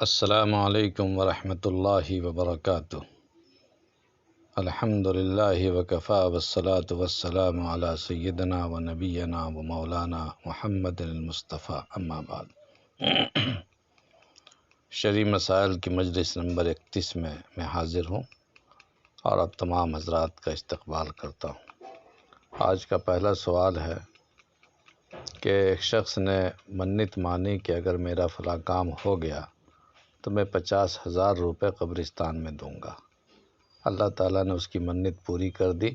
السلام علیکم ورحمۃ اللہ وبرکاتہ۔ الحمد للہ وکفا والصلاة والسلام علی سیدنا و نبینا و مولانا محمد المصطفیٰ، اما بعد۔ شرعی مسائل کی مجلس نمبر 31 میں حاضر ہوں اور اب تمام حضرات کا استقبال کرتا ہوں۔ آج کا پہلا سوال ہے کہ ایک شخص نے منت مانی کہ اگر میرا فلاں کام ہو گیا تو میں 50,000 روپے قبرستان میں دوں گا۔ اللہ تعالیٰ نے اس کی منت پوری کر دی۔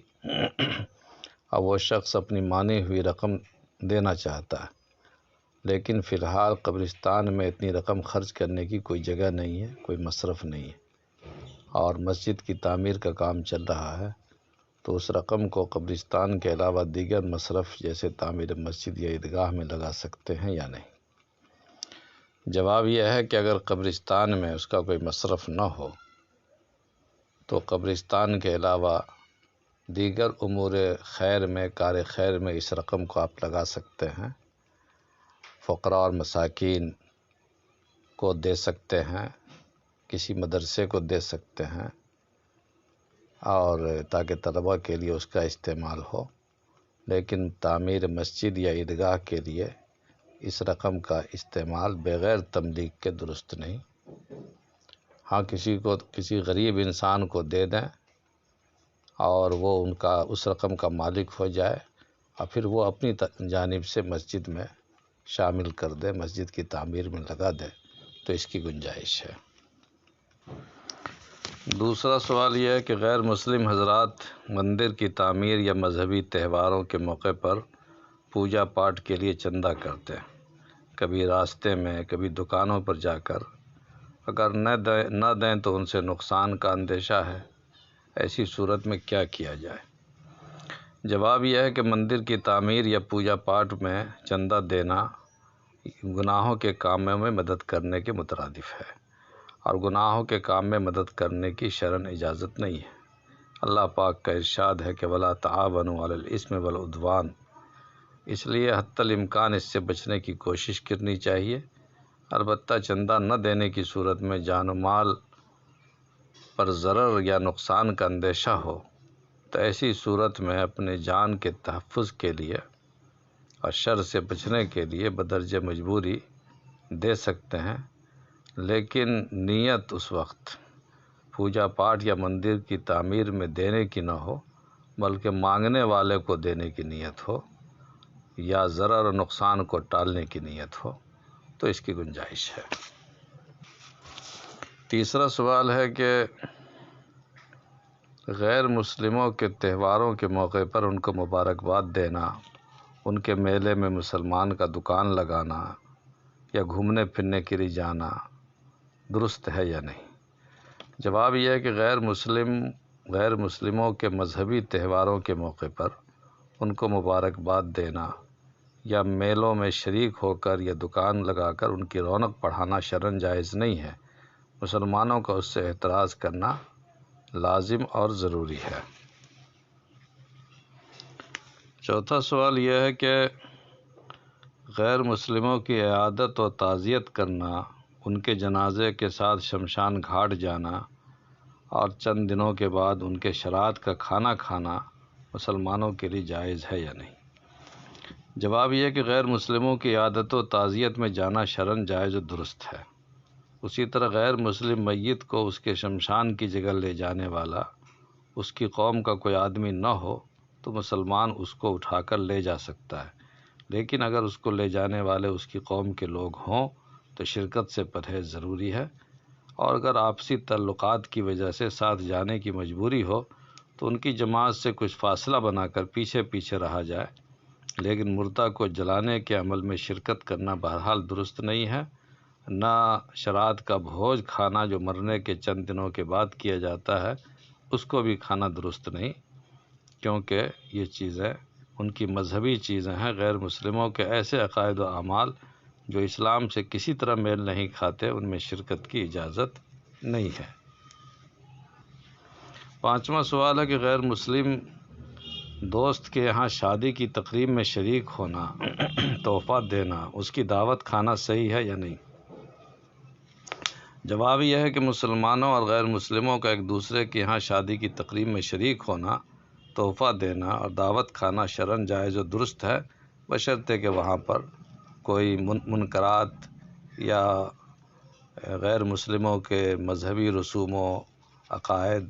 اب وہ شخص اپنی مانی ہوئی رقم دینا چاہتا ہے، لیکن فی الحال قبرستان میں اتنی رقم خرچ کرنے کی کوئی جگہ نہیں ہے، کوئی مصرف نہیں ہے، اور مسجد کی تعمیر کا کام چل رہا ہے، تو اس رقم کو قبرستان کے علاوہ دیگر مصرف جیسے تعمیر مسجد یا عیدگاہ میں لگا سکتے ہیں یا نہیں؟ جواب یہ ہے کہ اگر قبرستان میں اس کا کوئی مصرف نہ ہو تو قبرستان کے علاوہ دیگر امور خیر میں، کار خیر میں اس رقم کو آپ لگا سکتے ہیں۔ فقراء اور مساکین کو دے سکتے ہیں، کسی مدرسے کو دے سکتے ہیں، اور تاکہ طلباء کے لیے اس کا استعمال ہو، لیکن تعمیر مسجد یا عیدگاہ کے لیے اس رقم کا استعمال بغیر تملیک کے درست نہیں۔ ہاں، کسی غریب انسان کو دے دیں اور وہ اس رقم کا مالک ہو جائے اور پھر وہ اپنی جانب سے مسجد میں شامل کر دے، مسجد کی تعمیر میں لگا دے، تو اس کی گنجائش ہے۔ دوسرا سوال یہ ہے کہ غیر مسلم حضرات مندر کی تعمیر یا مذہبی تہواروں کے موقع پر پوجا پاٹ کے لیے چندہ کرتے ہیں، کبھی راستے میں، کبھی دکانوں پر جا کر۔ اگر نہ دیں تو ان سے نقصان کا اندیشہ ہے، ایسی صورت میں کیا کیا جائے؟ جواب یہ ہے کہ مندر کی تعمیر یا پوجا پاٹ میں چندہ دینا گناہوں کے کاموں میں مدد کرنے کے مترادف ہے، اور گناہوں کے کام میں مدد کرنے کی شرعاً اجازت نہیں ہے۔ اللہ پاک کا ارشاد ہے کہ وَلَا تَعَاوَنُوا عَلَى الْإِثْمِ وَالْعُدْوَانِ، اس لیے حتی الامکان اس سے بچنے کی کوشش کرنی چاہیے۔ البتہ چندہ نہ دینے کی صورت میں جان و مال پر ضرر یا نقصان کا اندیشہ ہو تو ایسی صورت میں اپنے جان کے تحفظ کے لیے اور شر سے بچنے کے لیے بدرجہ مجبوری دے سکتے ہیں، لیکن نیت اس وقت پوجا پاٹ یا مندر کی تعمیر میں دینے کی نہ ہو، بلکہ مانگنے والے کو دینے کی نیت ہو یا ضرر و نقصان کو ٹالنے کی نیت ہو، تو اس کی گنجائش ہے۔ تیسرا سوال ہے کہ غیر مسلموں کے تہواروں کے موقع پر ان کو مبارکباد دینا، ان کے میلے میں مسلمان کا دکان لگانا یا گھومنے پھرنے کے لیے جانا درست ہے یا نہیں؟ جواب یہ ہے کہ غیر مسلموں کے مذہبی تہواروں کے موقع پر ان کو مبارکباد دینا یا میلوں میں شریک ہو کر یا دکان لگا کر ان کی رونق بڑھانا شرعاً جائز نہیں ہے۔ مسلمانوں کو اس سے احتراز کرنا لازم اور ضروری ہے۔ چوتھا سوال یہ ہے کہ غیر مسلموں کی عیادت و تعزیت کرنا، ان کے جنازے کے ساتھ شمشان گھاٹ جانا اور چند دنوں کے بعد ان کے شراعت کا کھانا کھانا مسلمانوں کے لیے جائز ہے یا نہیں؟ جواب یہ ہے کہ غیر مسلموں کی عیادت و تعزیت میں جانا شرعاً جائز و درست ہے۔ اسی طرح غیر مسلم میت کو اس کے شمشان کی جگہ لے جانے والا اس کی قوم کا کوئی آدمی نہ ہو تو مسلمان اس کو اٹھا کر لے جا سکتا ہے، لیکن اگر اس کو لے جانے والے اس کی قوم کے لوگ ہوں تو شرکت سے پرہیز ضروری ہے، اور اگر آپسی تعلقات کی وجہ سے ساتھ جانے کی مجبوری ہو تو ان کی جماعت سے کچھ فاصلہ بنا کر پیچھے پیچھے رہا جائے، لیکن مردہ کو جلانے کے عمل میں شرکت کرنا بہرحال درست نہیں ہے۔ نہ شراعت کا بھوج کھانا جو مرنے کے چند دنوں کے بعد کیا جاتا ہے، اس کو بھی کھانا درست نہیں، کیونکہ یہ چیزیں ان کی مذہبی چیزیں ہیں۔ غیر مسلموں کے ایسے عقائد و اعمال جو اسلام سے کسی طرح میل نہیں کھاتے، ان میں شرکت کی اجازت نہیں ہے۔ پانچواں سوال ہے کہ غیر مسلم دوست کے یہاں شادی کی تقریب میں شریک ہونا، تحفہ دینا، اس کی دعوت کھانا صحیح ہے یا نہیں؟ جواب یہ ہے کہ مسلمانوں اور غیر مسلموں کا ایک دوسرے کے یہاں شادی کی تقریب میں شریک ہونا، تحفہ دینا اور دعوت کھانا شرعاً جائز و درست ہے، بشرطے کہ وہاں پر کوئی منکرات یا غیر مسلموں کے مذہبی رسوم و عقائد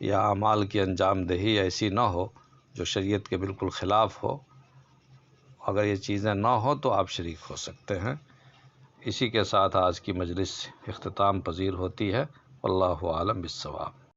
یا اعمال کی انجام دہی ایسی نہ ہو جو شریعت کے بالکل خلاف ہو۔ اگر یہ چیزیں نہ ہوں تو آپ شریک ہو سکتے ہیں۔ اسی کے ساتھ آج کی مجلس اختتام پذیر ہوتی ہے۔ واللہ اعلم بالصواب۔